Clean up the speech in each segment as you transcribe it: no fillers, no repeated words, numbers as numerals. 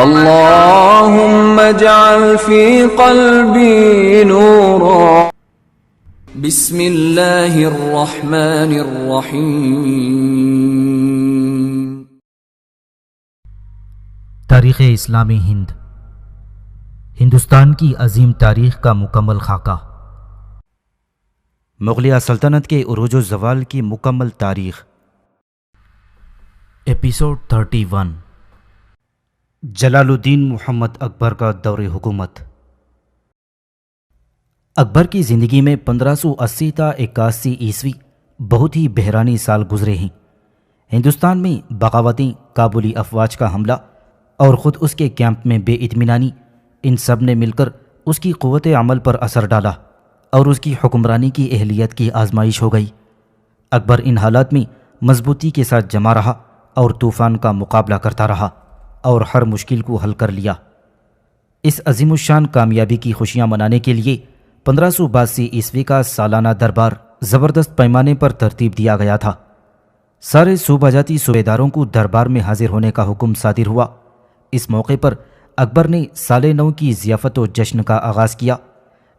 اللهم اجعل في قلبي نورا. بسم اللہ الرحمن الرحیم. تاریخ اسلامی ہند، ہندوستان کی عظیم تاریخ کا مکمل خاکہ. مغلیہ سلطنت کے عروج و زوال کی مکمل تاریخ. ایپیسوڈ 31. جلال الدین محمد اکبر کا دور حکومت. اکبر کی زندگی میں 1580 تا 81 عیسوی بہت ہی بحرانی سال گزرے ہیں. ہندوستان میں بغاوتیں، کابلی افواج کا حملہ اور خود اس کے کیمپ میں بے اطمینانی، ان سب نے مل کر اس کی قوت عمل پر اثر ڈالا اور اس کی حکمرانی کی اہلیت کی آزمائش ہو گئی. اکبر ان حالات میں مضبوطی کے ساتھ جمع رہا اور طوفان کا مقابلہ کرتا رہا اور ہر مشکل کو حل کر لیا. اس عظیم الشان کامیابی کی خوشیاں منانے کے لیے 1582 عیسوی کا سالانہ دربار زبردست پیمانے پر ترتیب دیا گیا تھا. سارے صوبہ جاتی صوبیداروں کو دربار میں حاضر ہونے کا حکم صادر ہوا. اس موقع پر اکبر نے سال نو کی ضیافت و جشن کا آغاز کیا،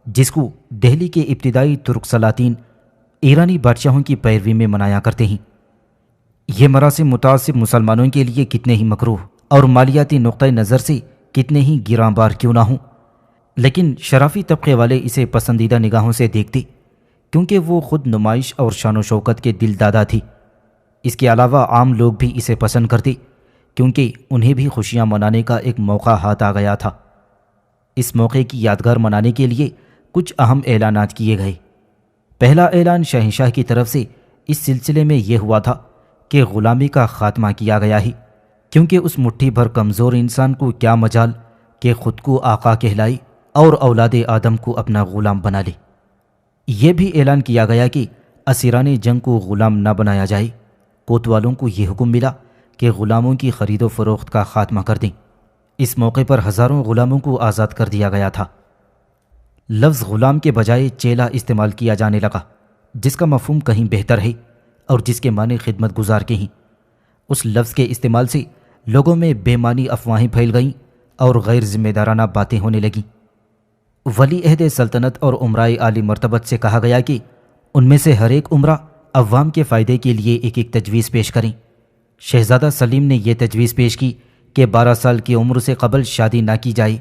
جس کو دہلی کے ابتدائی ترک سلاطین ایرانی بادشاہوں کی پیروی میں منایا کرتے ہیں. یہ مراسم متعصب مسلمانوں کے لیے کتنے ہی مکروہ اور مالیاتی نقطۂ نظر سے کتنے ہی گراں بار کیوں نہ ہوں، لیکن شرافی طبقے والے اسے پسندیدہ نگاہوں سے دیکھتے، کیونکہ وہ خود نمائش اور شان و شوکت کے دل دادا تھی. اس کے علاوہ عام لوگ بھی اسے پسند کرتے، کیونکہ انہیں بھی خوشیاں منانے کا ایک موقع ہاتھ آ گیا تھا. اس موقع کی یادگار منانے کے لیے کچھ اہم اعلانات کیے گئے. پہلا اعلان شہنشاہ کی طرف سے اس سلسلے میں یہ ہوا تھا کہ غلامی کا خاتمہ کیا گیا ہے، کیونکہ اس مٹھی بھر کمزور انسان کو کیا مجال کہ خود کو آقا کہلائے اور اولاد آدم کو اپنا غلام بنا لے. یہ بھی اعلان کیا گیا کہ اسیران جنگ کو غلام نہ بنایا جائے. کوتوالوں کو یہ حکم ملا کہ غلاموں کی خرید و فروخت کا خاتمہ کر دیں. اس موقع پر ہزاروں غلاموں کو آزاد کر دیا گیا تھا. لفظ غلام کے بجائے چیلا استعمال کیا جانے لگا، جس کا مفہوم کہیں بہتر ہے اور جس کے معنی خدمت گزار کے ہیں. اس لفظ کے استعمال سے لوگوں میں بے معنی افواہیں پھیل گئیں اور غیر ذمہ دارانہ باتیں ہونے لگیں. ولی عہد سلطنت اور عمرائے عالی مرتبت سے کہا گیا کہ ان میں سے ہر ایک عمرہ عوام کے فائدے کے لیے ایک ایک تجویز پیش کریں. شہزادہ سلیم نے یہ تجویز پیش کی کہ 12 سال کی عمر سے قبل شادی نہ کی جائے.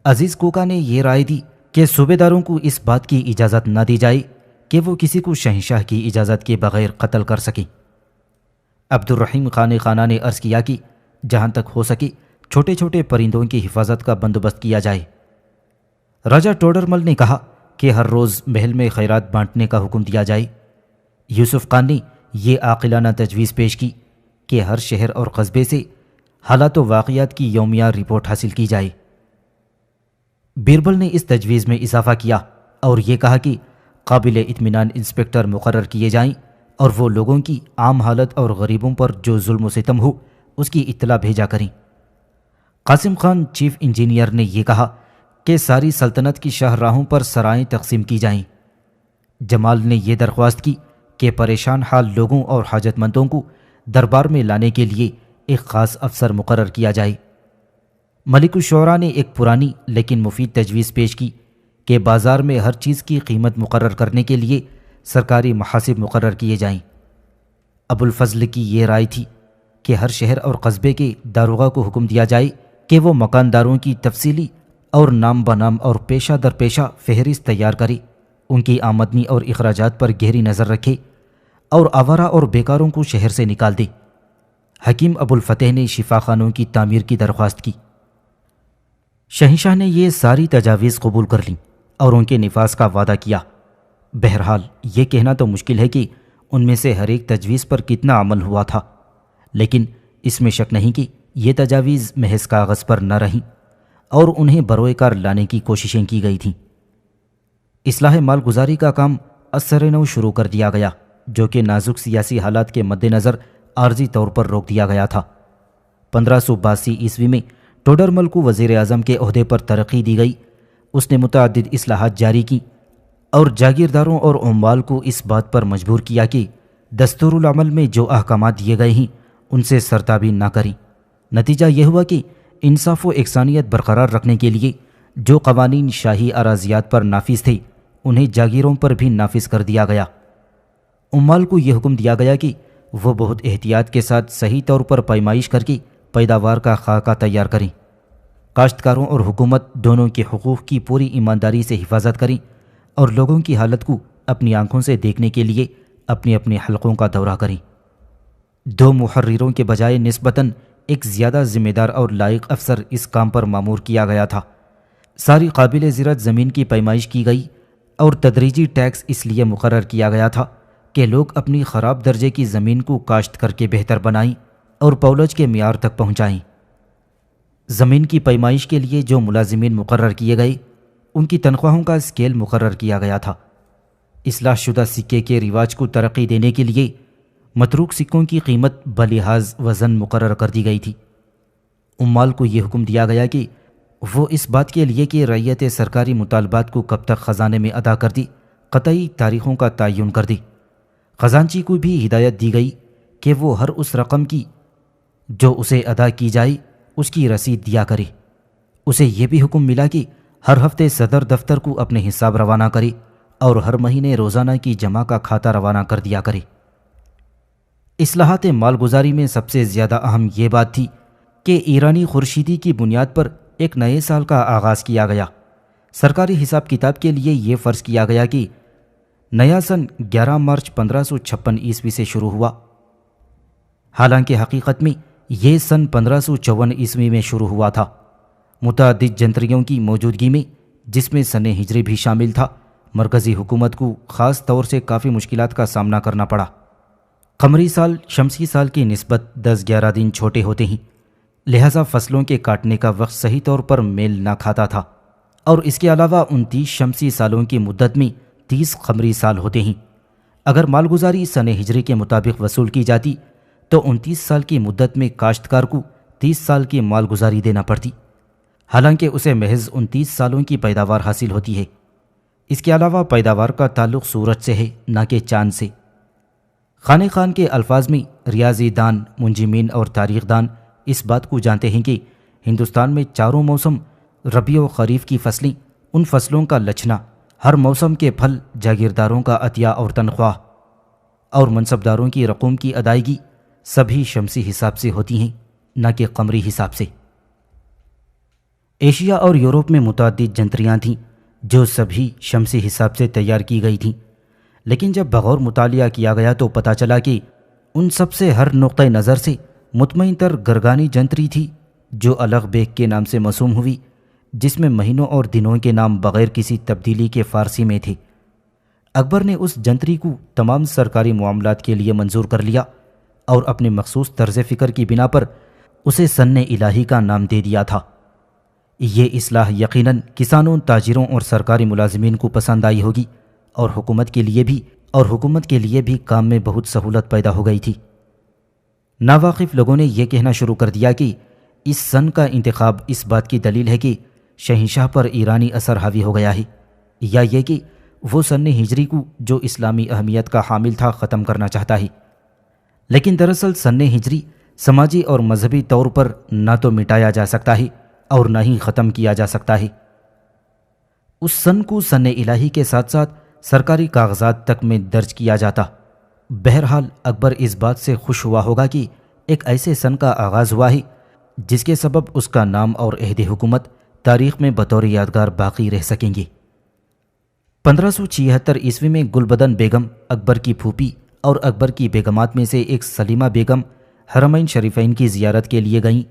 عزیز کوکا نے یہ رائے دی کہ صوبے داروں کو اس بات کی اجازت نہ دی جائے کہ وہ کسی کو شہنشاہ کی اجازت کے بغیر قتل کر سکیں. عبد الرحیم خان خانہ نے عرض کیا کہ جہاں تک ہو سکے چھوٹے چھوٹے پرندوں کی حفاظت کا بندوبست کیا جائے. راجہ ٹوڈرمل نے کہا کہ ہر روز محل میں خیرات بانٹنے کا حکم دیا جائے. یوسف خان نے یہ عاقلانہ تجویز پیش کی کہ ہر شہر اور قصبے سے حالات و واقعات کی یومیہ رپورٹ حاصل کی جائے. بیربل نے اس تجویز میں اضافہ کیا اور یہ کہا کہ قابل اطمینان انسپکٹر مقرر کیے جائیں اور وہ لوگوں کی عام حالت اور غریبوں پر جو ظلم و ستم ہو اس کی اطلاع بھیجا کریں. قاسم خان چیف انجینئر نے یہ کہا کہ ساری سلطنت کی شاہراہوں پر سرائیں تقسیم کی جائیں. جمال نے یہ درخواست کی کہ پریشان حال لوگوں اور حاجت مندوں کو دربار میں لانے کے لیے ایک خاص افسر مقرر کیا جائے. ملک الشعراء نے ایک پرانی لیکن مفید تجویز پیش کی کہ بازار میں ہر چیز کی قیمت مقرر کرنے کے لیے سرکاری محاسب مقرر کیے جائیں. ابو الفضل کی یہ رائے تھی کہ ہر شہر اور قصبے کے داروغہ کو حکم دیا جائے کہ وہ مکانداروں کی تفصیلی اور نام بنام اور پیشہ در پیشہ فہرست تیار کرے، ان کی آمدنی اور اخراجات پر گہری نظر رکھے اور آوارہ اور بیکاروں کو شہر سے نکال دے. حکیم ابو الفتح نے شفا خانوں کی تعمیر کی درخواست کی. شہنشاہ نے یہ ساری تجاویز قبول کر لیں اور ان کے نفاذ کا وعدہ کیا. بہرحال یہ کہنا تو مشکل ہے کہ ان میں سے ہر ایک تجویز پر کتنا عمل ہوا تھا، لیکن اس میں شک نہیں کہ یہ تجاویز محض کاغذ پر نہ رہیں اور انہیں بروئے کار لانے کی کوششیں کی گئی تھیں. اصلاح مال گزاری کا کام اثر نو شروع کر دیا گیا، جو کہ نازک سیاسی حالات کے مد نظر عارضی طور پر روک دیا گیا تھا. 1582 عیسوی میں ٹوڈرمل کو وزیر اعظم کے عہدے پر ترقی دی گئی. اس نے متعدد اصلاحات جاری کی اور جاگیرداروں اور عمال کو اس بات پر مجبور کیا کہ دستور العمل میں جو احکامات دیے گئے ہیں ان سے سرتابی نہ کریں. نتیجہ یہ ہوا کہ انصاف و یکسانیت برقرار رکھنے کے لیے جو قوانین شاہی اراضیات پر نافذ تھے انہیں جاگیروں پر بھی نافذ کر دیا گیا۔ عمال کو یہ حکم دیا گیا کہ وہ بہت احتیاط کے ساتھ صحیح طور پر پیمائش کر کے پیداوار کا خاکہ تیار کریں، کاشتکاروں اور حکومت دونوں کے حقوق کی پوری ایمانداری سے حفاظت کریں اور لوگوں کی حالت کو اپنی آنکھوں سے دیکھنے کے لیے اپنے اپنے حلقوں کا دورہ کریں۔ 2 محرروں کے بجائے نسبتاً ایک زیادہ ذمہ دار اور لائق افسر اس کام پر مامور کیا گیا تھا۔ ساری قابل زراعت زمین کی پیمائش کی گئی اور تدریجی ٹیکس اس لیے مقرر کیا گیا تھا کہ لوگ اپنی خراب درجے کی زمین کو کاشت کر کے بہتر بنائیں اور پولج کے معیار تک پہنچائیں۔ زمین کی پیمائش کے لیے جو ملازمین مقرر کیے گئے ان کی تنخواہوں کا اسکیل مقرر کیا گیا تھا۔ اصلاح شدہ سکے کے رواج کو ترقی دینے کے لیے متروک سکوں کی قیمت بلحاظ وزن مقرر کر دی گئی تھی۔ عمال کو یہ حکم دیا گیا کہ وہ اس بات کے لیے کہ رعیت سرکاری مطالبات کو کب تک خزانے میں ادا کر دی قطعی تاریخوں کا تعین کر دی۔ خزانچی کو بھی ہدایت دی گئی کہ وہ ہر اس رقم کی جو اسے ادا کی جائے اس کی رسید دیا کرے۔ اسے یہ بھی حکم ملا کہ ہر ہفتے صدر دفتر کو اپنے حساب روانہ کرے اور ہر مہینے روزانہ کی جمع کا کھاتہ روانہ کر دیا کرے۔ اصلاحات مالگزاری میں سب سے زیادہ اہم یہ بات تھی کہ ایرانی خورشیدی کی بنیاد پر ایک نئے سال کا آغاز کیا گیا۔ سرکاری حساب کتاب کے لیے یہ فرض کیا گیا کہ نیا سن 11 مارچ 1556 عیسوی سے شروع ہوا، حالانکہ حقیقت میں یہ سن 1554 عیسوی میں شروع ہوا تھا۔ متعدد جنتریوں کی موجودگی میں، جس میں سن ہجری بھی شامل تھا، مرکزی حکومت کو خاص طور سے کافی مشکلات کا سامنا کرنا پڑا۔ قمری سال شمسی سال کی نسبت 10-11 دن چھوٹے ہوتے ہیں، لہذا فصلوں کے کاٹنے کا وقت صحیح طور پر میل نہ کھاتا تھا، اور اس کے علاوہ 29 شمسی سالوں کی مدت میں 30 قمری سال ہوتے ہیں۔ اگر مالگزاری سن ہجری کے مطابق وصول کی جاتی تو 29 سال کی مدت میں کاشتکار کو 30 سال کی مالگزاری دینا پڑتی، حالانکہ اسے محض 29 سالوں کی پیداوار حاصل ہوتی ہے۔ اس کے علاوہ پیداوار کا تعلق سورج سے ہے نہ کہ چاند سے۔ خانِ خان کے الفاظ میں ریاضی دان، منجمین اور تاریخ دان اس بات کو جانتے ہیں کہ ہندوستان میں چاروں موسم، ربیع و خریف کی فصلیں، ان فصلوں کا لچنا، ہر موسم کے پھل، جاگیرداروں کا عطیہ اور تنخواہ، اور منصبداروں کی رقوم کی ادائیگی سبھی شمسی حساب سے ہوتی ہیں نہ کہ قمری حساب سے۔ ایشیا اور یورپ میں متعدد جنتریاں تھیں جو سبھی شمسی حساب سے تیار کی گئی تھیں، لیکن جب بغور مطالعہ کیا گیا تو پتہ چلا کہ ان سب سے ہر نقطۂ نظر سے مطمئن تر گرگانی جنتری تھی جو الغ بیگ کے نام سے موسوم ہوئی، جس میں مہینوں اور دنوں کے نام بغیر کسی تبدیلی کے فارسی میں تھے۔ اکبر نے اس جنتری کو تمام سرکاری معاملات کے لیے منظور کر لیا اور اپنے مخصوص طرز فکر کی بنا پر اسے سن الہی کا نام دے دیا تھا۔ یہ اصلاح یقیناً کسانوں، تاجروں اور سرکاری ملازمین کو پسند آئی ہوگی اور حکومت کے لیے بھی کام میں بہت سہولت پیدا ہو گئی تھی۔ ناواقف لوگوں نے یہ کہنا شروع کر دیا کہ اس سن کا انتخاب اس بات کی دلیل ہے کہ شہنشاہ پر ایرانی اثر حاوی ہو گیا ہے، یا یہ کہ وہ سن ہجری کو جو اسلامی اہمیت کا حامل تھا ختم کرنا چاہتا ہے۔ لیکن دراصل سن ہجری سماجی اور مذہبی طور پر نہ تو مٹایا جا سکتا ہے اور نہ ہی ختم کیا جا سکتا ہے۔ اس سن کو سن الہی کے ساتھ ساتھ سرکاری کاغذات تک میں درج کیا جاتا۔ بہرحال اکبر اس بات سے خوش ہوا ہوگا کہ ایک ایسے سن کا آغاز ہوا ہے جس کے سبب اس کا نام اور عہد حکومت تاریخ میں بطور یادگار باقی رہ سکیں گے۔ 1576 عیسوی میں گلبدن بیگم اکبر کی پھوپھی اور اکبر کی بیگمات میں سے ایک سلیمہ بیگم حرمین شریفین کی زیارت کے لیے گئیں۔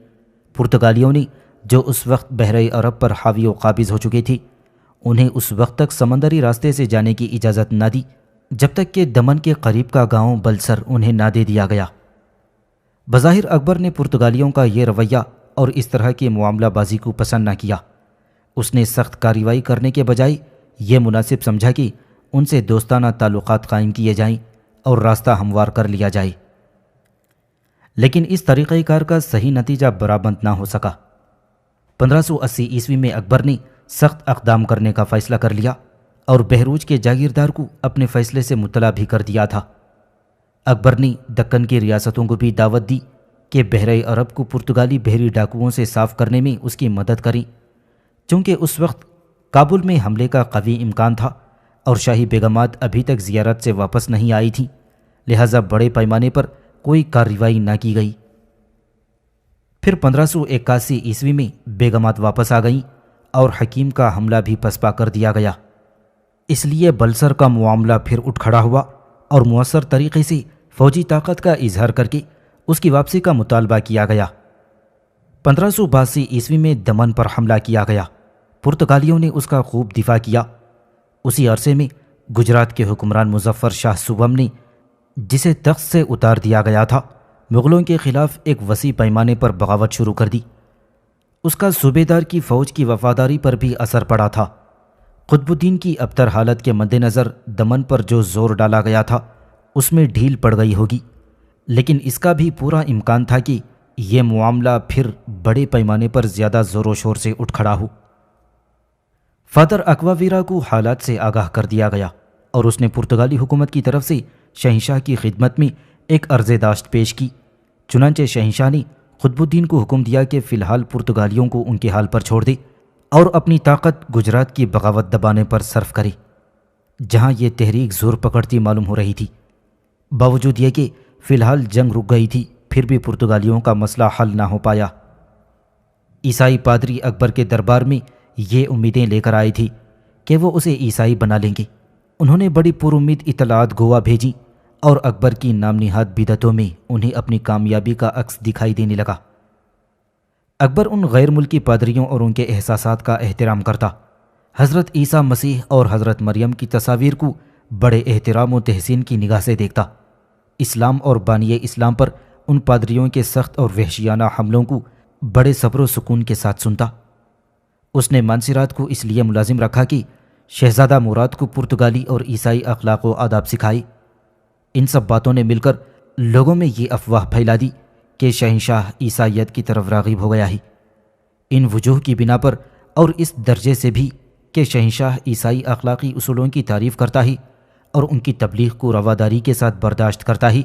پرتگالیوں نے جو اس وقت بحرۂ عرب پر حاوی و قابض ہو چکے تھے انہیں اس وقت تک سمندری راستے سے جانے کی اجازت نہ دی جب تک کہ دمن کے قریب کا گاؤں بلسر انہیں نہ دے دیا گیا۔ بظاہر اکبر نے پرتگالیوں کا یہ رویہ اور اس طرح کی معاملہ بازی کو پسند نہ کیا۔ اس نے سخت کارروائی کرنے کے بجائے یہ مناسب سمجھا کہ ان سے دوستانہ تعلقات قائم کیے جائیں اور راستہ ہموار کر لیا جائے، لیکن اس طریقہ کار کا صحیح نتیجہ برآمد نہ ہو سکا۔ 1580 عیسوی میں اکبر نے سخت اقدام کرنے کا فیصلہ کر لیا اور بہروج کے جاگیردار کو اپنے فیصلے سے مطلع بھی کر دیا تھا۔ اکبر نے دکن کی ریاستوں کو بھی دعوت دی کہ بحرۂ عرب کو پرتگالی بحری ڈاکوؤں سے صاف کرنے میں اس کی مدد کریں، چونکہ اس وقت کابل میں حملے کا قوی امکان تھا اور شاہی بیگمات ابھی تک زیارت سے واپس نہیں آئی تھیں، لہٰذا بڑے پیمانے پر کوئی کارروائی نہ کی گئی۔ پھر 1581 عیسوی میں بیگمات واپس آ گئیں اور حکیم کا حملہ بھی پسپا کر دیا گیا۔ اس لیے بلسر کا معاملہ پھر اٹھ کھڑا ہوا اور مؤثر طریقے سے فوجی طاقت کا اظہار کر کے اس کی واپسی کا مطالبہ کیا گیا۔ 1582 عیسوی میں دمن پر حملہ کیا گیا، پرتگالیوں نے اس کا خوب دفاع کیا۔ اسی عرصے میں گجرات کے حکمران مظفر شاہ سوم نے، جسے تخت سے اتار دیا گیا تھا، مغلوں کے خلاف ایک وسیع پیمانے پر بغاوت شروع کر دی۔ اس کا صوبے دار کی فوج کی وفاداری پر بھی اثر پڑا تھا۔ قطب الدین کی ابتر حالت کے مد نظر دمن پر جو زور ڈالا گیا تھا اس میں ڈھیل پڑ گئی ہوگی، لیکن اس کا بھی پورا امکان تھا کہ یہ معاملہ پھر بڑے پیمانے پر زیادہ زور و شور سے اٹھ کھڑا ہو۔ فادر اکواویرا کو حالات سے آگاہ کر دیا گیا اور اس نے پرتگالی حکومت کی طرف سے شہنشاہ کی خدمت میں ایک عرض داشت پیش کی۔ چنانچہ شہنشاہ نے قطب الدین کو حکم دیا کہ فی الحال پرتگالیوں کو ان کے حال پر چھوڑ دے اور اپنی طاقت گجرات کی بغاوت دبانے پر صرف کرے، جہاں یہ تحریک زور پکڑتی معلوم ہو رہی تھی۔ باوجود یہ کہ فی الحال جنگ رک گئی تھی، پھر بھی پرتگالیوں کا مسئلہ حل نہ ہو پایا۔ عیسائی پادری اکبر کے دربار میں یہ امیدیں لے کر آئی تھی کہ وہ اسے عیسائی بنا لیں گے۔ انہوں نے بڑی پر امید اطلاعات گوا بھیجی اور اکبر کی نام نہاد بدعتوں میں انہیں اپنی کامیابی کا عکس دکھائی دینے لگا۔ اکبر ان غیر ملکی پادریوں اور ان کے احساسات کا احترام کرتا، حضرت عیسیٰ مسیح اور حضرت مریم کی تصاویر کو بڑے احترام و تحسین کی نگاہ سے دیکھتا۔ اسلام اور بانی اسلام پر ان پادریوں کے سخت اور وحشیانہ حملوں کو بڑے صبر و سکون کے ساتھ سنتا۔ اس نے مانسرات کو اس لیے ملازم رکھا کہ شہزادہ مراد کو پرتگالی اور عیسائی اخلاق و آداب سکھائے۔ ان سب باتوں نے مل کر لوگوں میں یہ افواہ پھیلا دی کہ شہنشاہ عیسائیت کی طرف راغب ہو گیا ہے۔ ان وجوہ کی بنا پر اور اس درجے سے بھی کہ شہنشاہ عیسائی اخلاقی اصولوں کی تعریف کرتا ہے اور ان کی تبلیغ کو رواداری کے ساتھ برداشت کرتا ہے،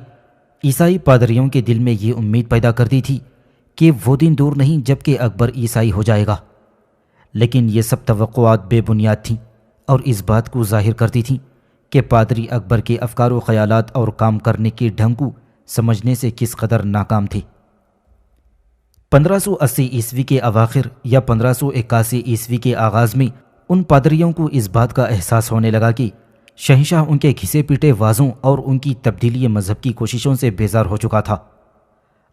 عیسائی پادریوں کے دل میں یہ امید پیدا کر دی تھی کہ وہ دن دور نہیں جب کہ اکبر عیسائی ہو جائے گا۔ لیکن یہ سب توقعات بے بنیاد تھیں اور اس بات کو ظاہر کرتی تھیں کہ پادری اکبر کے افکار و خیالات اور کام کرنے کے ڈھنگ کو سمجھنے سے کس قدر ناکام تھے۔ 1580 عیسوی کے اواخر یا 1581 عیسوی کے آغاز میں ان پادریوں کو اس بات کا احساس ہونے لگا کہ شہنشاہ ان کے گھسے پیٹے وعظوں اور ان کی تبدیلی مذہب کی کوششوں سے بیزار ہو چکا تھا۔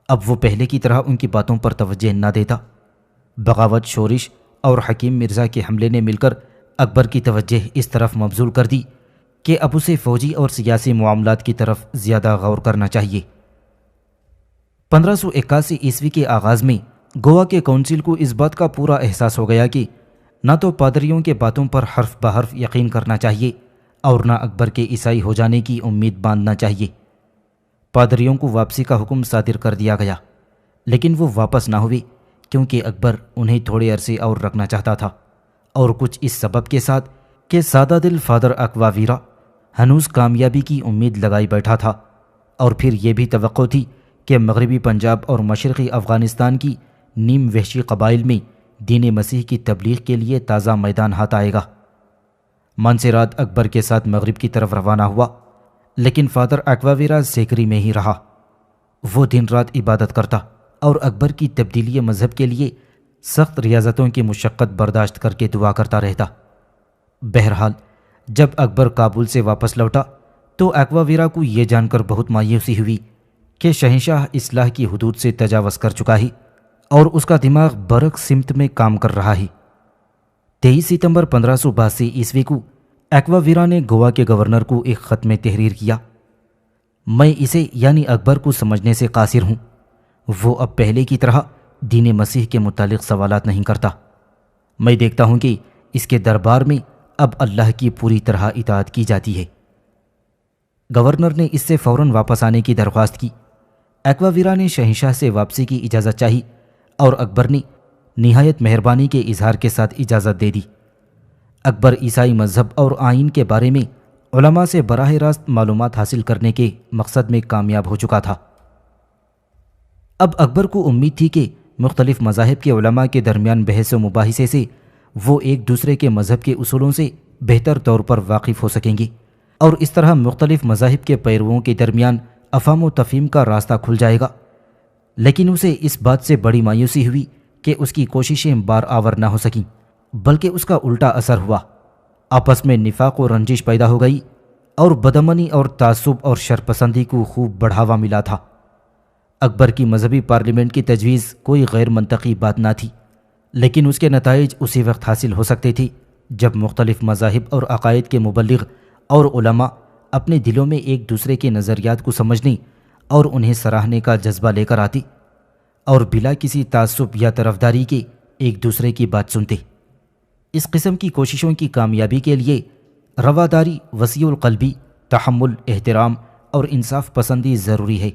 اب وہ پہلے کی طرح ان کی باتوں پر توجہ نہ دیتا۔ بغاوت، شورش اور حکیم مرزا کے حملے نے مل کر اکبر کی توجہ اس طرف مبذول کر دی کہ اب اسے فوجی اور سیاسی معاملات کی طرف زیادہ غور کرنا چاہیے۔ 1581 عیسوی کے آغاز میں گوا کے کونسل کو اس بات کا پورا احساس ہو گیا کہ نہ تو پادریوں کے باتوں پر حرف بحرف یقین کرنا چاہیے اور نہ اکبر کے عیسائی ہو جانے کی امید باندھنا چاہیے۔ پادریوں کو واپسی کا حکم صادر کر دیا گیا، لیکن وہ واپس نہ ہوئے کیونکہ اکبر انہیں تھوڑے عرصے اور رکھنا چاہتا تھا، اور کچھ اس سبب کے ساتھ کہ سادہ دل فادر اکواویرا ہنوز کامیابی کی امید لگائی بیٹھا تھا، اور پھر یہ بھی توقع تھی کہ مغربی پنجاب اور مشرقی افغانستان کی نیم وحشی قبائل میں دین مسیح کی تبلیغ کے لیے تازہ میدان ہاتھ آئے گا۔ مانسرات اکبر کے ساتھ مغرب کی طرف روانہ ہوا، لیکن فادر اکواویرا سیکری میں ہی رہا۔ وہ دن رات عبادت کرتا اور اکبر کی تبدیلی مذہب کے لیے سخت ریاضتوں کی مشقت برداشت کر کے دعا کرتا رہتا۔ بہرحال جب اکبر کابل سے واپس لوٹا تو اکواویرا کو یہ جان کر بہت مایوسی ہوئی کہ شہنشاہ اصلاح کی حدود سے تجاوز کر چکا ہے اور اس کا دماغ برعکس سمت میں کام کر رہا ہے۔ 23 ستمبر 1582 عیسوی کو اکواویرا نے گوا کے گورنر کو ایک خط میں تحریر کیا: میں اسے یعنی اکبر کو سمجھنے سے قاصر ہوں۔ وہ اب پہلے کی طرح دین مسیح کے متعلق سوالات نہیں کرتا۔ میں دیکھتا ہوں کہ اس کے دربار میں اب اللہ کی پوری طرح اطاعت کی جاتی ہے۔ گورنر نے اس سے فوراً واپس آنے کی درخواست کی۔ اکواویرا نے شہنشاہ سے واپسی کی اجازت چاہی اور اکبر نے نہایت مہربانی کے اظہار کے ساتھ اجازت دے دی۔ اکبر عیسائی مذہب اور آئین کے بارے میں علماء سے براہ راست معلومات حاصل کرنے کے مقصد میں کامیاب ہو چکا تھا۔ اب اکبر کو امید تھی کہ مختلف مذاہب کے علماء کے درمیان بحث و مباحثے سے وہ ایک دوسرے کے مذہب کے اصولوں سے بہتر طور پر واقف ہو سکیں گے، اور اس طرح مختلف مذاہب کے پیرووں کے درمیان افہام و تفہیم کا راستہ کھل جائے گا۔ لیکن اسے اس بات سے بڑی مایوسی ہوئی کہ اس کی کوششیں بار آور نہ ہو سکیں، بلکہ اس کا الٹا اثر ہوا۔ آپس میں نفاق و رنجش پیدا ہو گئی، اور بدامنی اور تعصب اور شرپسندی کو خوب بڑھاوا ملا تھا۔ اکبر کی مذہبی پارلیمنٹ کی تجویز کوئی غیر منطقی بات نہ تھی، لیکن اس کے نتائج اسی وقت حاصل ہو سکتے تھے جب مختلف مذاہب اور عقائد کے مبلغ اور علماء اپنے دلوں میں ایک دوسرے کے نظریات کو سمجھنے اور انہیں سراہنے کا جذبہ لے کر آتے، اور بلا کسی تعصب یا طرفداری کے ایک دوسرے کی بات سنتے۔ اس قسم کی کوششوں کی کامیابی کے لیے رواداری، وسیع القلبی، تحمل، احترام اور انصاف پسندی ضروری ہے،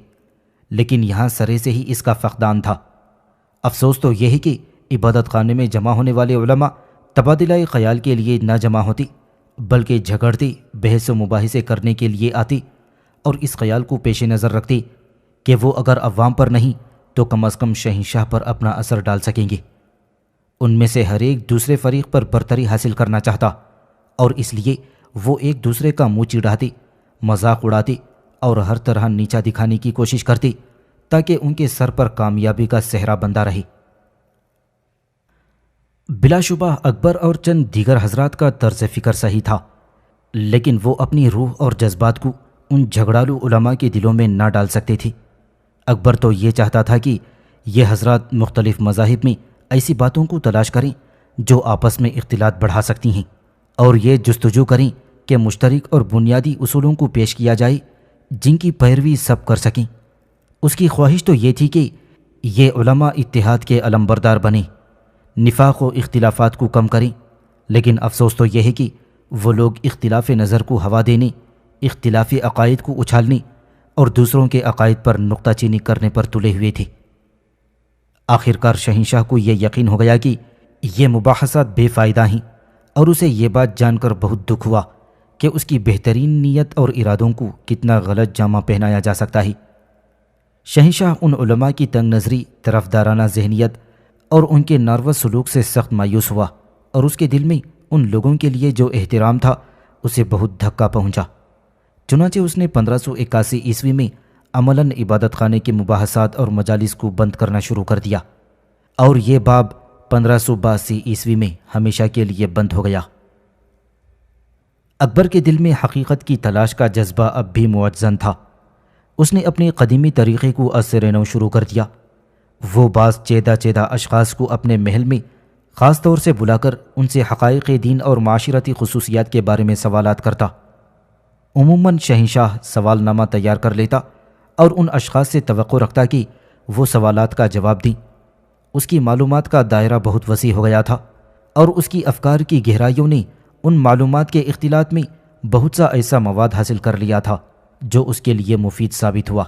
لیکن یہاں سرے سے ہی اس کا فقدان تھا۔ افسوس تو یہ ہے کہ عبادت خانے میں جمع ہونے والے علماء تبادلہ خیال کے لیے نہ جمع ہوتے، بلکہ جھگڑتے، بحث و مباحثے کرنے کے لیے آتے، اور اس خیال کو پیش نظر رکھتے کہ وہ اگر عوام پر نہیں تو کم از کم شہنشاہ پر اپنا اثر ڈال سکیں گے۔ ان میں سے ہر ایک دوسرے فریق پر برتری حاصل کرنا چاہتا، اور اس لیے وہ ایک دوسرے کا منہ چڑھاتے، مذاق اڑاتے اور ہر طرح نیچا دکھانے کی کوشش کرتے تاکہ ان کے سر پر کامیابی کا صحرا بندھا رہے۔ بلا شبہ اکبر اور چند دیگر حضرات کا طرز فکر صحیح تھا، لیکن وہ اپنی روح اور جذبات کو ان جھگڑالو علماء کے دلوں میں نہ ڈال سکتے تھے۔ اکبر تو یہ چاہتا تھا کہ یہ حضرات مختلف مذاہب میں ایسی باتوں کو تلاش کریں جو آپس میں اختلاط بڑھا سکتی ہیں، اور یہ جستجو کریں کہ مشترک اور بنیادی اصولوں کو پیش کیا جائے جن کی پیروی سب کر سکیں۔ اس کی خواہش تو یہ تھی کہ یہ علماء اتحاد کے علمبردار بنیں، نفاق و اختلافات کو کم کریں، لیکن افسوس تو یہ ہے کہ وہ لوگ اختلاف نظر کو ہوا دینے، اختلافی عقائد کو اچھالنے اور دوسروں کے عقائد پر نکتہ چینی کرنے پر تلے ہوئے تھے۔ آخرکار شہنشاہ کو یہ یقین ہو گیا کہ یہ مباحثات بے فائدہ ہیں، اور اسے یہ بات جان کر بہت دکھ ہوا کہ اس کی بہترین نیت اور ارادوں کو کتنا غلط جامہ پہنایا جا سکتا ہے۔ شہنشاہ ان علماء کی تنگ نظری، طرفدارانہ ذہنیت اور ان کے ناروا سلوک سے سخت مایوس ہوا، اور اس کے دل میں ان لوگوں کے لیے جو احترام تھا اسے بہت دھکا پہنچا۔ چنانچہ اس نے 1581 عیسوی میں عملاً عبادت خانے کے مباحثات اور مجالس کو بند کرنا شروع کر دیا، اور یہ باب 1582 عیسوی میں ہمیشہ کے لیے بند ہو گیا۔ اکبر کے دل میں حقیقت کی تلاش کا جذبہ اب بھی معجزن تھا۔ اس نے اپنے قدیمی طریقے کو از سر نو شروع کر دیا۔ وہ بعض چیدہ اشخاص کو اپنے محل میں خاص طور سے بلا کر ان سے حقائق دین اور معاشرتی خصوصیات کے بارے میں سوالات کرتا۔ عموماً شہنشاہ سوال نامہ تیار کر لیتا اور ان اشخاص سے توقع رکھتا کہ وہ سوالات کا جواب دیں۔ اس کی معلومات کا دائرہ بہت وسیع ہو گیا تھا، اور اس کی افکار کی گہرائیوں نے ان معلومات کے اختلاط میں بہت سا ایسا مواد حاصل کر لیا تھا جو اس کے لیے مفید ثابت ہوا۔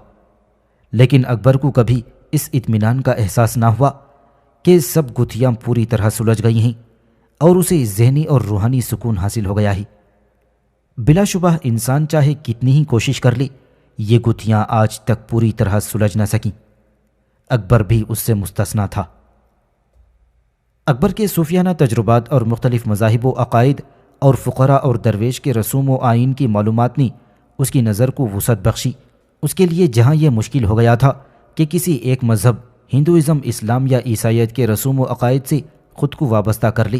لیکن اکبر کو کبھی اس اطمینان کا احساس نہ ہوا کہ سب گتھیاں پوری طرح سلجھ گئی ہیں، اور اسے ذہنی اور روحانی سکون حاصل ہو گیا ہے۔ بلا شبہ انسان چاہے کتنی ہی کوشش کر لے، یہ گتھیاں آج تک پوری طرح سلجھ نہ سکیں۔ اکبر بھی اس سے مستثنیٰ تھا۔ اکبر کے صوفیانہ تجربات اور مختلف مذاہب و عقائد اور فقراء اور درویش کے رسوم و آئین کی معلومات نے اس کی نظر کو وسعت بخشی۔ اس کے لیے جہاں یہ مشکل ہو گیا تھا کہ کسی ایک مذہب، ہندوازم، اسلام یا عیسائیت کے رسوم و عقائد سے خود کو وابستہ کر لے،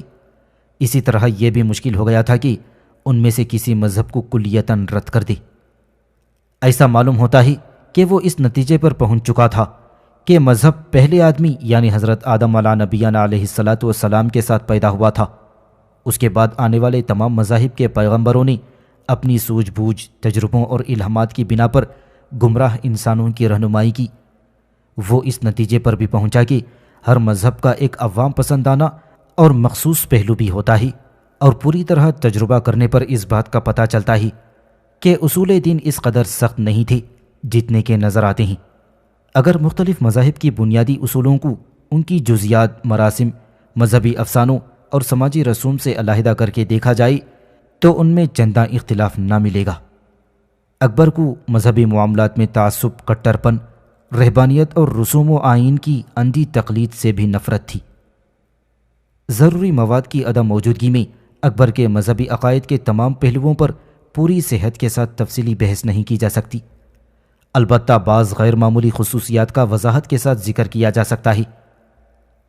اسی طرح یہ بھی مشکل ہو گیا تھا کہ ان میں سے کسی مذہب کو کلیتاً رد کر دے۔ ایسا معلوم ہوتا ہے کہ وہ اس نتیجے پر پہنچ چکا تھا کہ مذہب پہلے آدمی یعنی حضرت آدم علیہ نبینا علیہ الصلاۃ والسلام کے ساتھ پیدا ہوا تھا۔ اس کے بعد آنے والے تمام مذاہب کے پیغمبروں نے اپنی سوجھ بوجھ، تجربوں اور الہامات کی بنا پر گمراہ انسانوں کی رہنمائی کی۔ وہ اس نتیجے پر بھی پہنچا کہ ہر مذہب کا ایک عوام پسندانہ اور مخصوص پہلو بھی ہوتا ہے، اور پوری طرح تجربہ کرنے پر اس بات کا پتہ چلتا ہے کہ اصول دین اس قدر سخت نہیں تھے جتنے کے نظر آتے ہیں۔ اگر مختلف مذاہب کی بنیادی اصولوں کو ان کی جزیات، مراسم، مذہبی افسانوں اور سماجی رسوم سے علیحدہ کر کے دیکھا جائے تو ان میں چنداں اختلاف نہ ملے گا۔ اکبر کو مذہبی معاملات میں تعصب، کٹرپن رہبانیت اور رسوم و آئین کی اندھی تقلید سے بھی نفرت تھی۔ ضروری مواد کی عدم موجودگی میں اکبر کے مذہبی عقائد کے تمام پہلوؤں پر پوری صحت کے ساتھ تفصیلی بحث نہیں کی جا سکتی، البتہ بعض غیر معمولی خصوصیات کا وضاحت کے ساتھ ذکر کیا جا سکتا ہے۔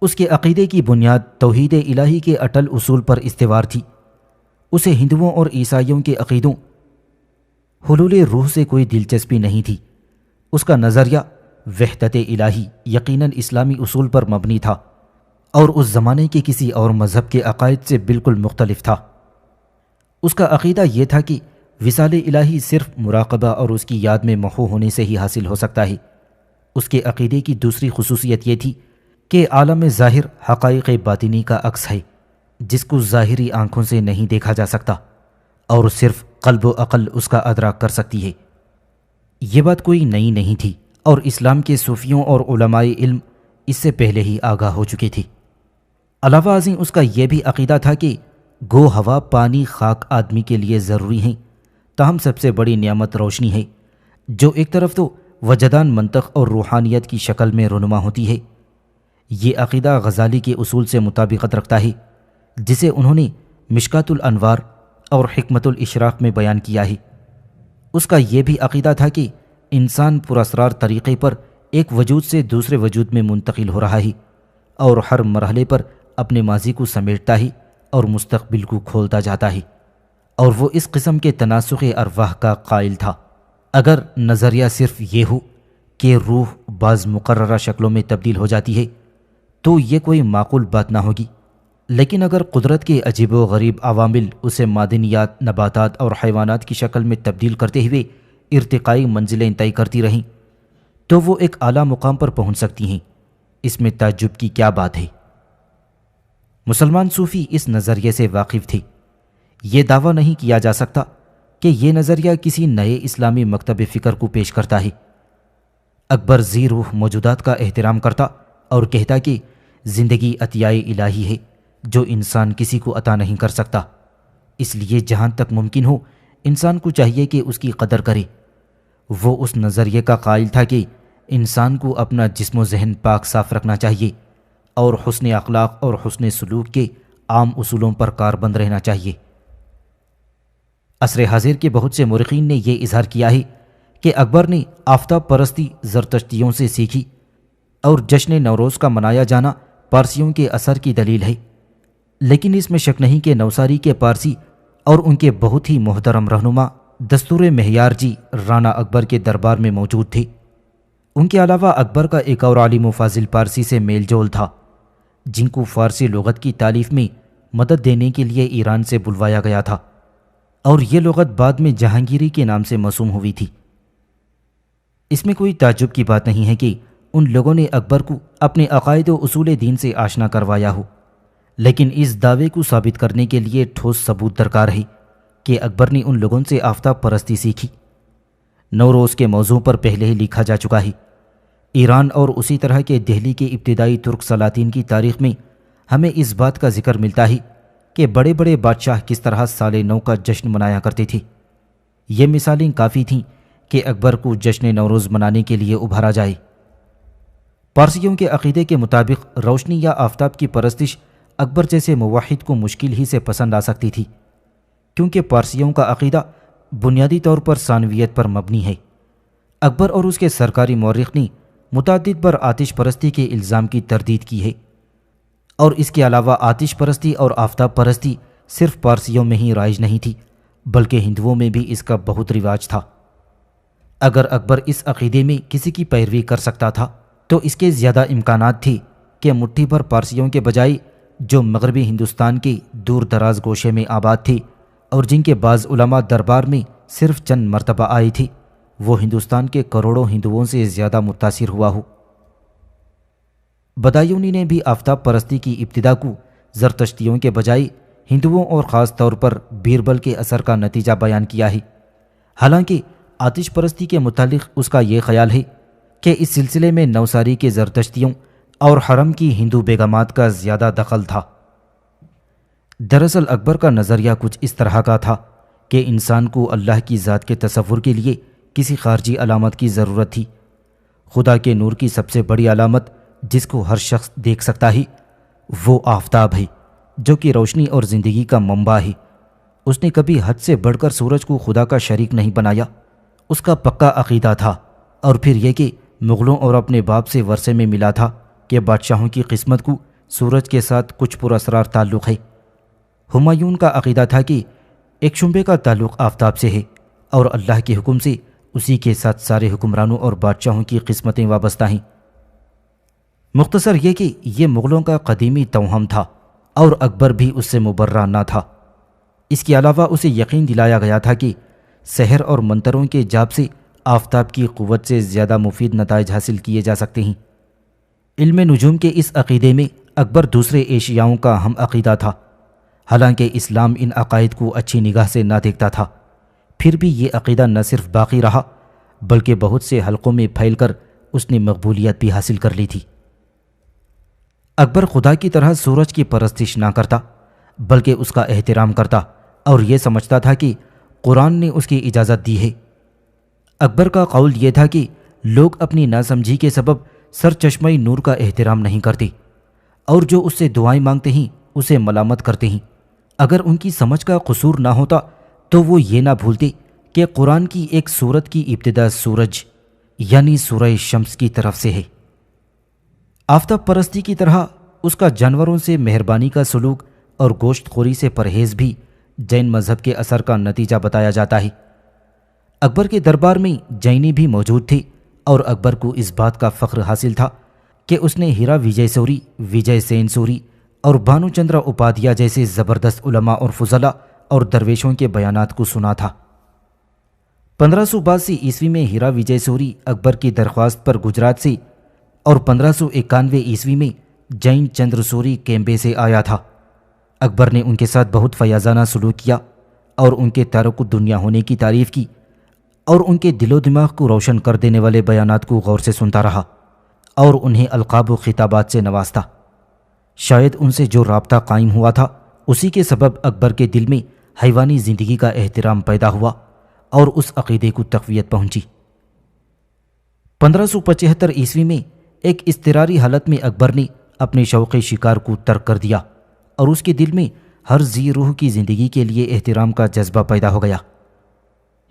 اس کے عقیدے کی بنیاد توحید الہی کے اٹل اصول پر استوار تھی۔ اسے ہندوؤں اور عیسائیوں کے عقیدوں حلول روح سے کوئی دلچسپی نہیں تھی۔ اس کا نظریہ وحدت الہی یقیناً اسلامی اصول پر مبنی تھا اور اس زمانے کے کسی اور مذہب کے عقائد سے بالکل مختلف تھا۔ اس کا عقیدہ یہ تھا کہ وصال الہی صرف مراقبہ اور اس کی یاد میں محو ہونے سے ہی حاصل ہو سکتا ہے۔ اس کے عقیدے کی دوسری خصوصیت یہ تھی کہ عالم ظاہر حقائق باطنی کا عکس ہے، جس کو ظاہری آنکھوں سے نہیں دیکھا جا سکتا اور صرف قلب و عقل اس کا ادراک کر سکتی ہے۔ یہ بات کوئی نئی نہیں تھی اور اسلام کے صوفیوں اور علماء علم اس سے پہلے ہی آگاہ ہو چکے تھے۔ علاوہ ازیں اس کا یہ بھی عقیدہ تھا کہ گو ہوا پانی خاک آدمی کے لیے ضروری ہیں، تاہم سب سے بڑی نعمت روشنی ہے، جو ایک طرف تو وجدان منطق اور روحانیت کی شکل میں رونما ہوتی ہے۔ یہ عقیدہ غزالی کے اصول سے مطابقت رکھتا ہے، جسے انہوں نے مشکات الانوار اور حکمت الاشراق میں بیان کیا ہے۔ اس کا یہ بھی عقیدہ تھا کہ انسان پراسرار طریقے پر ایک وجود سے دوسرے وجود میں منتقل ہو رہا ہے اور ہر مرحلے پر اپنے ماضی کو سمیٹتا ہے اور مستقبل کو کھولتا جاتا ہے، اور وہ اس قسم کے تناسخ ارواح کا قائل تھا۔ اگر نظریہ صرف یہ ہو کہ روح بعض مقررہ شکلوں میں تبدیل ہو جاتی ہے تو یہ کوئی معقول بات نہ ہوگی، لیکن اگر قدرت کے عجیب و غریب عوامل اسے معدنیات، نباتات اور حیوانات کی شکل میں تبدیل کرتے ہوئے ارتقائی منزلیں طے کرتی رہیں تو وہ ایک اعلیٰ مقام پر پہنچ سکتی ہیں۔ اس میں تعجب کی کیا بات ہے؟ مسلمان صوفی اس نظریے سے واقف تھے۔ یہ دعویٰ نہیں کیا جا سکتا کہ یہ نظریہ کسی نئے اسلامی مکتب فکر کو پیش کرتا ہے۔ اکبر ذی روح موجودات کا احترام کرتا اور کہتا کہ زندگی عطیہ الہی ہے جو انسان کسی کو عطا نہیں کر سکتا، اس لیے جہاں تک ممکن ہو انسان کو چاہیے کہ اس کی قدر کرے۔ وہ اس نظریے کا قائل تھا کہ انسان کو اپنا جسم و ذہن پاک صاف رکھنا چاہیے اور حسن اخلاق اور حسن سلوک کے عام اصولوں پر کاربند رہنا چاہیے۔ عصر حاضر کے بہت سے مورخین نے یہ اظہار کیا ہے کہ اکبر نے آفتاب پرستی زرتشتیوں سے سیکھی اور جشن نوروز کا منایا جانا پارسیوں کے اثر کی دلیل ہے، لیکن اس میں شک نہیں کہ نوساری کے پارسی اور ان کے بہت ہی محترم رہنما دستور مہیار جی رانا اکبر کے دربار میں موجود تھے۔ ان کے علاوہ اکبر کا ایک اور عالم و فاضل پارسی سے میل جول تھا، جن کو فارسی لغت کی تالیف میں مدد دینے کے لیے ایران سے بلوایا گیا تھا، اور یہ لغت بعد میں جہانگیری کے نام سے موسوم ہوئی تھی۔ اس میں کوئی تعجب کی بات نہیں ہے کہ ان لوگوں نے اکبر کو اپنے عقائد و اصول دین سے آشنا کروایا ہو، لیکن اس دعوے کو ثابت کرنے کے لیے ٹھوس ثبوت درکار ہے کہ اکبر نے ان لوگوں سے آفتاب پرستی سیکھی۔ نوروز کے موضوع پر پہلے ہی لکھا جا چکا ہے۔ ایران اور اسی طرح کے دہلی کے ابتدائی ترک سلاطین کی تاریخ میں ہمیں اس بات کا ذکر ملتا ہے کہ بڑے بڑے بادشاہ کس طرح سال نو کا جشن منایا کرتے تھے۔ یہ مثالیں کافی تھیں کہ اکبر کو جشن نوروز منانے کے لیے ابھارا جائے۔ پارسیوں کے عقیدے کے مطابق روشنی یا آفتاب کی پرستش اکبر جیسے موحد کو مشکل ہی سے پسند آ سکتی تھی، کیونکہ پارسیوں کا عقیدہ بنیادی طور پر ثانویت پر مبنی ہے۔ اکبر اور اس کے سرکاری مورخ نے متعدد بار آتش پرستی کے الزام کی تردید کی ہے، اور اس کے علاوہ آتش پرستی اور آفتاب پرستی صرف پارسیوں میں ہی رائج نہیں تھی بلکہ ہندوؤں میں بھی اس کا بہت رواج تھا۔ اگر اکبر اس عقیدے میں کسی کی پیروی کر سکتا تھا تو اس کے زیادہ امکانات تھے کہ مٹھی بھر پارسیوں کے بجائے جو مغربی ہندوستان کے دور دراز گوشے میں آباد تھے اور جن کے بعض علماء دربار میں صرف چند مرتبہ آئے تھے، وہ ہندوستان کے کروڑوں ہندوؤں سے زیادہ متاثر ہوا ہو۔ بدایونی نے بھی آفتاب پرستی کی ابتدا کو زرتشتیوں کے بجائے ہندوؤں اور خاص طور پر بیربل کے اثر کا نتیجہ بیان کیا ہے، حالانکہ آتش پرستی کے متعلق اس کا یہ خیال ہے کہ اس سلسلے میں نوساری کے زرتشتیوں اور حرم کی ہندو بیگمات کا زیادہ دخل تھا۔ دراصل اکبر کا نظریہ کچھ اس طرح کا تھا کہ انسان کو اللہ کی ذات کے تصور کے لیے کسی خارجی علامت کی ضرورت تھی، خدا کے نور کی سب سے بڑی علامت جس کو ہر شخص دیکھ سکتا ہے وہ آفتاب ہے، جو کہ روشنی اور زندگی کا منبع ہے۔ اس نے کبھی حد سے بڑھ کر سورج کو خدا کا شریک نہیں بنایا۔ اس کا پکا عقیدہ تھا، اور پھر یہ کہ مغلوں اور اپنے باپ سے ورثے میں ملا تھا کہ بادشاہوں کی قسمت کو سورج کے ساتھ کچھ پراسرار تعلق ہے۔ ہمایون کا عقیدہ تھا کہ ایک شنبے کا تعلق آفتاب سے ہے، اور اللہ کے حکم سے اسی کے ساتھ سارے حکمرانوں اور بادشاہوں کی قسمتیں وابستہ ہیں۔ مختصر یہ کہ یہ مغلوں کا قدیمی توہم تھا، اور اکبر بھی اس سے مبرہ نہ تھا۔ اس کے علاوہ اسے یقین دلایا گیا تھا کہ سحر اور منتروں کے جاب سے آفتاب کی قوت سے زیادہ مفید نتائج حاصل کیے جا سکتے ہیں۔ علم نجوم کے اس عقیدے میں اکبر دوسرے ایشیاؤں کا ہم عقیدہ تھا، حالانکہ اسلام ان عقائد کو اچھی نگاہ سے نہ دیکھتا تھا۔ پھر بھی یہ عقیدہ نہ صرف باقی رہا بلکہ بہت سے حلقوں میں پھیل کر اس نے مقبولیت بھی حاصل کر لی تھی۔ اکبر خدا کی طرح سورج کی پرستش نہ کرتا بلکہ اس کا احترام کرتا، اور یہ سمجھتا تھا کہ قرآن نے اس کی اجازت دی ہے۔ اکبر کا قول یہ تھا کہ لوگ اپنی ناسمجھی کے سبب سرچشمہ نور کا احترام نہیں کرتے، اور جو اس سے دعائیں مانگتے ہیں اسے ملامت کرتے ہیں۔ اگر ان کی سمجھ کا قصور نہ ہوتا تو وہ یہ نہ بھولتے کہ قرآن کی ایک سورت کی ابتدا سورج یعنی سورہ شمس کی طرف سے ہے۔ آفتاب پرستی کی طرح اس کا جانوروں سے مہربانی کا سلوک اور گوشت خوری سے پرہیز بھی جین مذہب کے اثر کا نتیجہ بتایا جاتا ہے۔ اکبر کے دربار میں جینی بھی موجود تھے، اور اکبر کو اس بات کا فخر حاصل تھا کہ اس نے ہیرا وجے سوری، وجے سین سوری اور بھانو چندرا اپادھیا جیسے زبردست علماء اور فضلاء اور درویشوں کے بیانات کو سنا تھا۔ 1582 عیسوی میں ہیرا وجے سوری اکبر کی درخواست پر گجرات سے، اور 1591 عیسوی میں جین چندر سوری کیمبے سے آیا تھا۔ اکبر نے ان کے ساتھ بہت فیاضانہ سلوک کیا، اور ان کے تارک الدنیا ہونے کی تعریف کی، اور ان کے دل و دماغ کو روشن کر دینے والے بیانات کو غور سے سنتا رہا، اور انہیں القاب و خطابات سے نوازتا۔ شاید ان سے جو رابطہ قائم ہوا تھا اسی کے سبب اکبر کے دل میں حیوانی زندگی کا احترام پیدا ہوا، اور اس عقیدے کو تقویت پہنچی۔ 1575 عیسوی میں ایک اضطراری حالت میں اکبر نے اپنے شوق شکار کو ترک کر دیا، اور اس کے دل میں ہر ذی روح کی زندگی کے لیے احترام کا جذبہ پیدا ہو گیا۔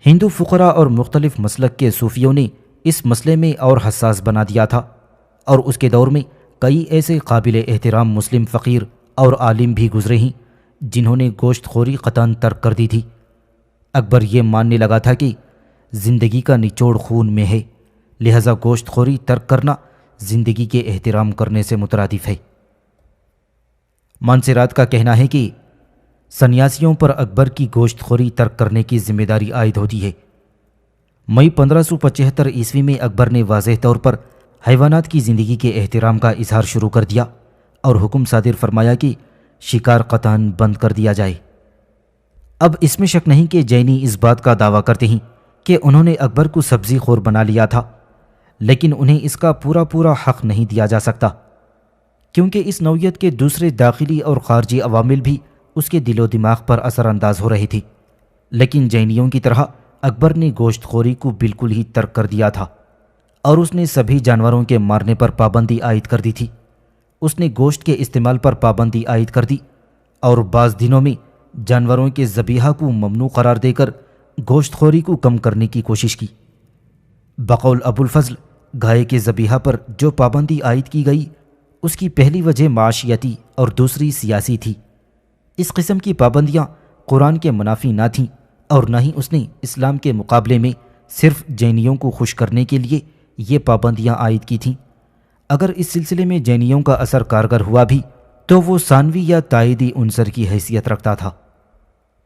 ہندو فقراء اور مختلف مسلک کے صوفیوں نے اس مسئلے میں اور حساس بنا دیا تھا، اور اس کے دور میں کئی ایسے قابل احترام مسلم فقیر اور عالم بھی گزرے ہیں جنہوں نے گوشت خوری قطعاً ترک کر دی تھی۔ اکبر یہ ماننے لگا تھا کہ زندگی کا نچوڑ خون میں ہے، لہذا گوشت خوری ترک کرنا زندگی کے احترام کرنے سے مترادف ہے۔ مانسرات کا کہنا ہے کہ سنیاسیوں پر اکبر کی گوشت خوری ترک کرنے کی ذمہ داری عائد ہوتی ہے۔ مئی 1575 عیسوی میں اکبر نے واضح طور پر حیوانات کی زندگی کے احترام کا اظہار شروع کر دیا، اور حکم صادر فرمایا کہ شکار قطعاً بند کر دیا جائے۔ اب اس میں شک نہیں کہ جینی اس بات کا دعویٰ کرتے ہیں کہ انہوں نے اکبر کو سبزی خور بنا لیا تھا، لیکن انہیں اس کا پورا حق نہیں دیا جا سکتا، کیونکہ اس نوعیت کے دوسرے داخلی اور خارجی عوامل بھی اس کے دل و دماغ پر اثر انداز ہو رہی تھی۔ لیکن جینیوں کی طرح اکبر نے گوشت خوری کو بالکل ہی ترک کر دیا تھا، اور اس نے سبھی جانوروں کے مارنے پر پابندی عائد کر دی تھی۔ اس نے گوشت کے استعمال پر پابندی عائد کر دی، اور بعض دنوں میں جانوروں کے ذبیحہ کو ممنوع قرار دے کر گوشت خوری کو کم کرنے کی کوشش کی۔ بقول ابو الفضل، گائے کے ذبیحہ پر جو پابندی عائد کی گئی اس کی پہلی وجہ معاشیتی اور دوسری سیاسی تھی۔ اس قسم کی پابندیاں قرآن کے منافی نہ تھیں، اور نہ ہی اس نے اسلام کے مقابلے میں صرف جینیوں کو خوش کرنے کے لیے یہ پابندیاں عائد کی تھیں۔ اگر اس سلسلے میں جینیوں کا اثر کارگر ہوا بھی تو وہ ثانوی یا تائیدی عنصر کی حیثیت رکھتا تھا۔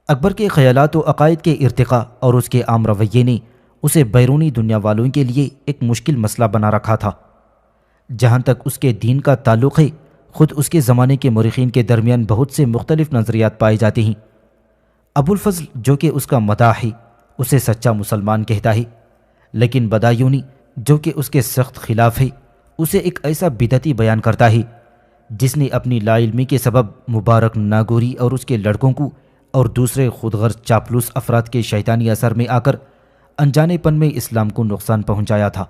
اکبر کے خیالات و عقائد کے ارتقاء اور اس کے عام رویے نے اسے بیرونی دنیا والوں کے لیے ایک مشکل مسئلہ بنا رکھا تھا۔ جہاں تک اس کے دین کا تعلق ہے، خود اس کے زمانے کے مورخین کے درمیان بہت سے مختلف نظریات پائے جاتے ہیں۔ ابو الفضل جو کہ اس کا مداح ہے اسے سچا مسلمان کہتا ہے، لیکن بدایونی جو کہ اس کے سخت خلاف ہے اسے ایک ایسا بدعتی بیان کرتا ہے جس نے اپنی لا علمی کے سبب مبارک ناگوری اور اس کے لڑکوں کو اور دوسرے خود غرض چاپلوس افراد کے شیطانی اثر میں آ کر انجانے پن میں اسلام کو نقصان پہنچایا تھا۔